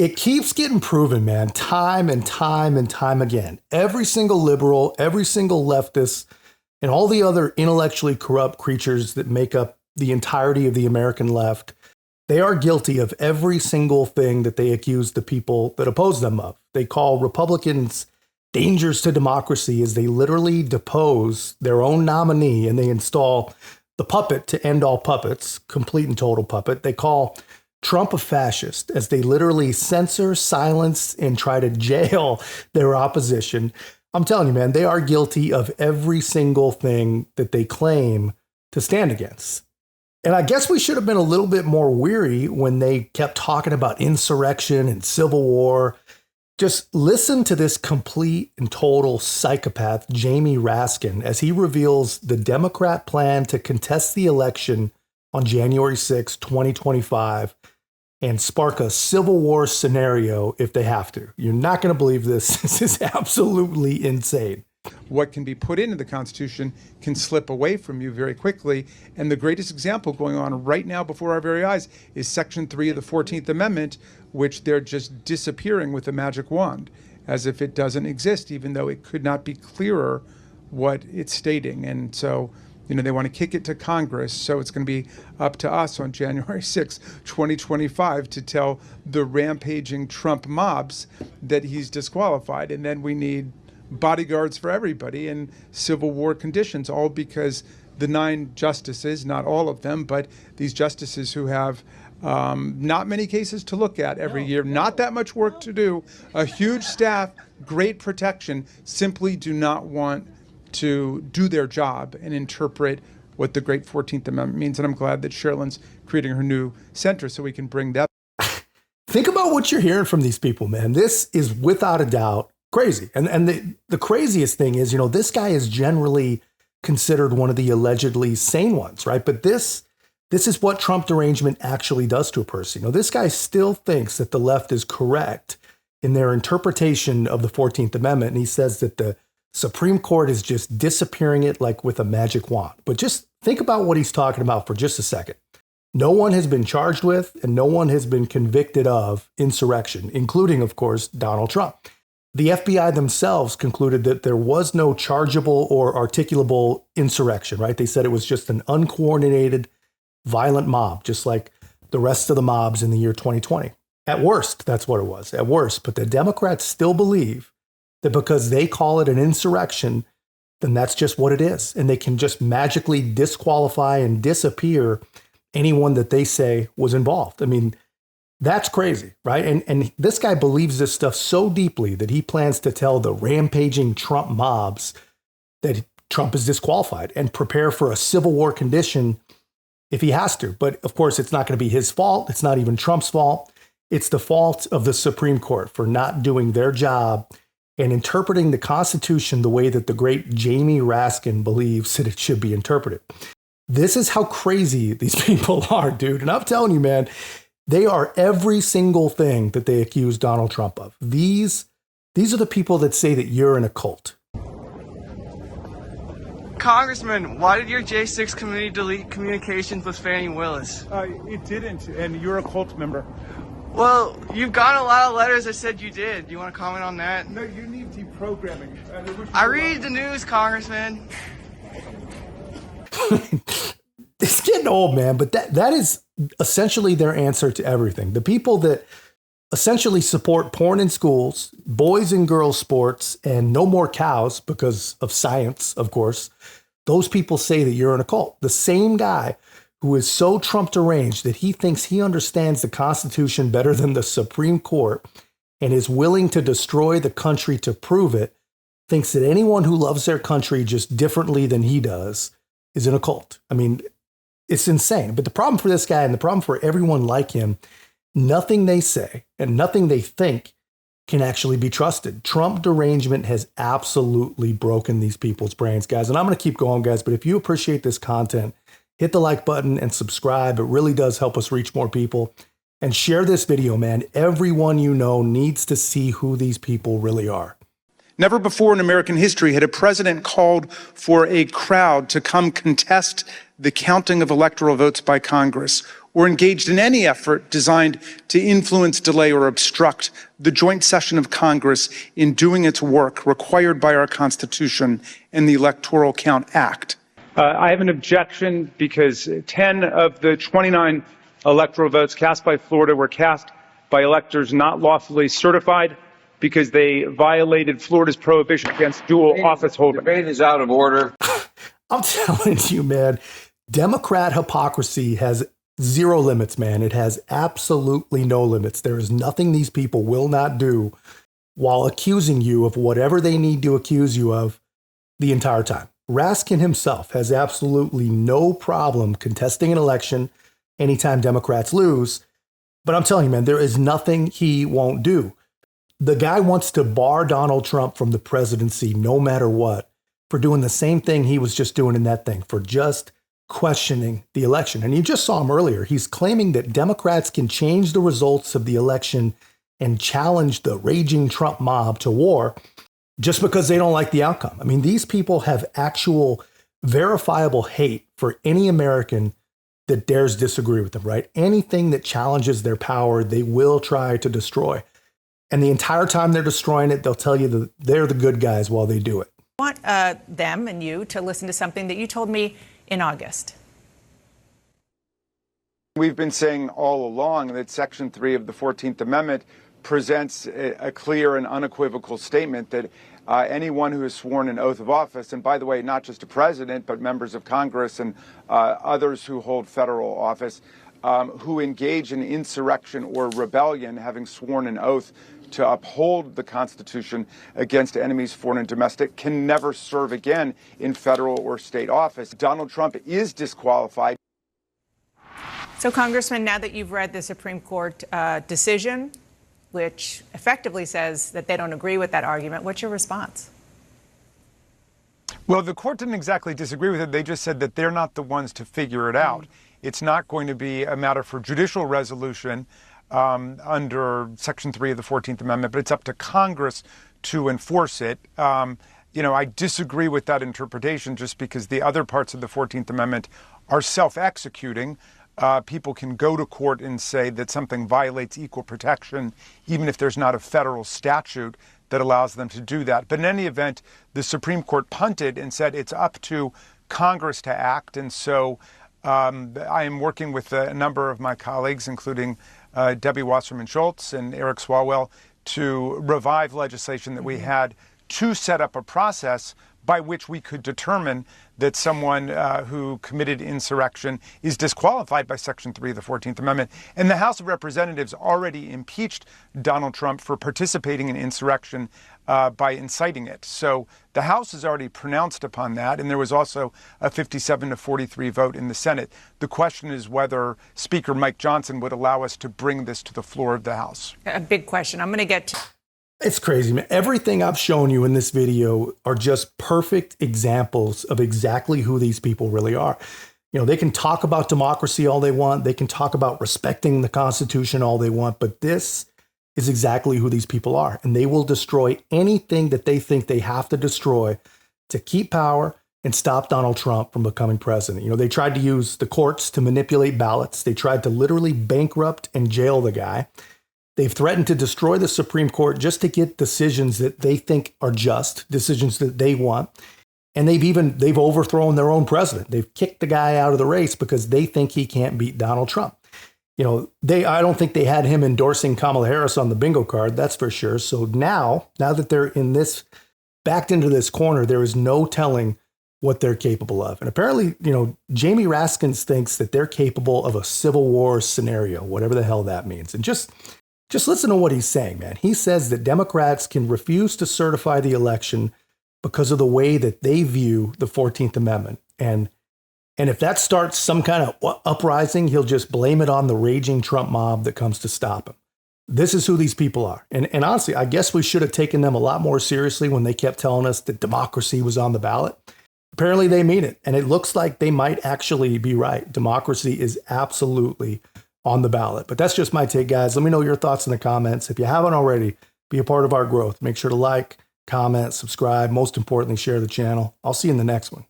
It keeps getting proven, man, time and time and time again. Every single liberal, every single leftist, and all the other intellectually corrupt creatures that make up the entirety of the American left, they are guilty of every single thing that they accuse the people that oppose them of. They call Republicans dangers to democracy as they literally depose their own nominee and they install the puppet to end all puppets, complete and total puppet. They call Trump a fascist as they literally censor, silence, and try to jail their opposition. I'm telling you, man, they are guilty of every single thing that they claim to stand against. And I guess we should have been a little bit more weary when they kept talking about insurrection and civil war. Just listen to this complete and total psychopath, Jamie Raskin, as he reveals the Democrat plan to contest the election on January 6, 2025, and spark a civil war scenario if they have to. You're not going to believe this. This is absolutely insane. What can be put into the Constitution can slip away from you very quickly. And the greatest example going on right now before our very eyes is Section 3 of the 14th Amendment, which they're just disappearing with a magic wand, as if it doesn't exist, even though it could not be clearer what it's stating. And so, they want to kick it to Congress. So it's going to be up to us on January 6, 2025, to tell the rampaging Trump mobs that he's disqualified. And then we need bodyguards for everybody in civil war conditions, all because the 9 justices, not all of them, but these justices who have not many cases to look at every year, not that much work to do, a huge staff, great protection, simply do not want to do their job and interpret what the great 14th Amendment means. And I'm glad that Sherilyn's creating her new center so we can bring that. Think about what you're hearing from these people, man. This is without a doubt crazy. And the craziest thing is, this guy is generally considered one of the allegedly sane ones, right? But this is what Trump derangement actually does to a person. This guy still thinks that the left is correct in their interpretation of the 14th Amendment. And he says that the Supreme Court is just disappearing it like with a magic wand. But just think about what he's talking about for just a second. No one has been charged with and no one has been convicted of insurrection, including, of course, Donald Trump. The FBI themselves concluded that there was no chargeable or articulable insurrection, right? They said it was just an uncoordinated, violent mob, just like the rest of the mobs in the year 2020. At worst, that's what it was, at worst. But the Democrats still believe that because they call it an insurrection, then that's just what it is. And they can just magically disqualify and disappear anyone that they say was involved. I mean, that's crazy, right? And this guy believes this stuff so deeply that he plans to tell the rampaging Trump mobs that Trump is disqualified and prepare for a civil war condition if he has to. But of course, it's not going to be his fault. It's not even Trump's fault. It's the fault of the Supreme Court for not doing their job and interpreting the Constitution the way that the great Jamie Raskin believes that it should be interpreted. This is how crazy these people are, dude. And I'm telling you, man, they are every single thing that they accuse Donald Trump of. These are the people that say that you're in a cult. Congressman, why did your J6 committee delete communications with Fannie Willis? It didn't, and you're a cult member. Well, you've gotten a lot of letters that said you did. Do you want to comment on that? No, you need deprogramming. I read the news, Congressman. It's getting old, man, but that is essentially their answer to everything. The people that essentially support porn in schools, boys and girls sports, and no more cows because of science, of course, those people say that you're in a cult. The same guy who is so Trump deranged that he thinks he understands the Constitution better than the Supreme Court and is willing to destroy the country to prove it, thinks that anyone who loves their country just differently than he does is in a cult. I mean, it's insane. But the problem for this guy and the problem for everyone like him, nothing they say and nothing they think can actually be trusted. Trump derangement has absolutely broken these people's brains, guys. And I'm going to keep going, guys. But if you appreciate this content, hit the like button and subscribe. It really does help us reach more people. And share this video, man. Everyone you know needs to see who these people really are. Never before in American history had a president called for a crowd to come contest the counting of electoral votes by Congress, or engaged in any effort designed to influence, delay, or obstruct the joint session of Congress in doing its work required by our Constitution and the Electoral Count Act. I have an objection because 10 of the 29 electoral votes cast by Florida were cast by electors not lawfully certified because they violated Florida's prohibition against dual office holding. Debate is out of order. I'm telling you, man, Democrat hypocrisy has zero limits, man. It has absolutely no limits. There is nothing these people will not do while accusing you of whatever they need to accuse you of the entire time. Raskin himself has absolutely no problem contesting an election anytime Democrats lose. But I'm telling you, man, there is nothing he won't do. The guy wants to bar Donald Trump from the presidency no matter what for doing the same thing he was just doing in that thing, for just questioning the election. And you just saw him earlier. He's claiming that Democrats can change the results of the election and challenge the raging Trump mob to war just because they don't like the outcome. I mean, these people have actual verifiable hate for any American that dares disagree with them, right? Anything that challenges their power, they will try to destroy. And the entire time they're destroying it, they'll tell you that they're the good guys while they do it. I want them and you to listen to something that you told me in August. We've been saying all along that Section 3 of the 14th Amendment presents a clear and unequivocal statement that anyone who has sworn an oath of office, and by the way, not just a president, but members of Congress and others who hold federal office, who engage in insurrection or rebellion, having sworn an oath to uphold the Constitution against enemies, foreign and domestic, can never serve again in federal or state office. Donald Trump is disqualified. So, Congressman, now that you've read the Supreme Court decision, which effectively says that they don't agree with that argument, what's your response? Well, the court didn't exactly disagree with it. They just said that they're not the ones to figure it out. It's not going to be a matter for judicial resolution under Section 3 of the 14th Amendment, but it's up to Congress to enforce it. I disagree with that interpretation just because the other parts of the 14th Amendment are self-executing. People can go to court and say that something violates equal protection, even if there's not a federal statute that allows them to do that. But in any event, the Supreme Court punted and said it's up to Congress to act. And so I am working with a number of my colleagues, including Debbie Wasserman Schultz and Eric Swalwell, to revive legislation that we had to set up a process by which we could determine that someone who committed insurrection is disqualified by Section 3 of the 14th Amendment. And the House of Representatives already impeached Donald Trump for participating in insurrection by inciting it. So the House has already pronounced upon that, and there was also a 57-43 vote in the Senate. The question is whether Speaker Mike Johnson would allow us to bring this to the floor of the House. A big question. I'm going to get to... It's crazy, man. Everything I've shown you in this video are just perfect examples of exactly who these people really are. They can talk about democracy all they want. They can talk about respecting the Constitution all they want, but this is exactly who these people are. And they will destroy anything that they think they have to destroy to keep power and stop Donald Trump from becoming president. They tried to use the courts to manipulate ballots. They tried to literally bankrupt and jail the guy. They've threatened to destroy the Supreme Court just to get decisions that they think are just, decisions that they want. And they've overthrown their own president. They've kicked the guy out of the race because they think he can't beat Donald Trump. I don't think they had him endorsing Kamala Harris on the bingo card, that's for sure. So now that they're backed into this corner, there is no telling what they're capable of. And apparently, Jamie Raskin thinks that they're capable of a civil war scenario, whatever the hell that means. And just listen to what he's saying, man. He says that Democrats can refuse to certify the election because of the way that they view the 14th Amendment. And if that starts some kind of uprising, he'll just blame it on the raging Trump mob that comes to stop him. This is who these people are. And honestly, I guess we should have taken them a lot more seriously when they kept telling us that democracy was on the ballot. Apparently they mean it. And it looks like they might actually be right. Democracy is absolutely on the ballot. But that's just my take, guys. Let me know your thoughts in the comments. If you haven't already, be a part of our growth. Make sure to like, comment, subscribe. Most importantly, share the channel. I'll see you in the next one.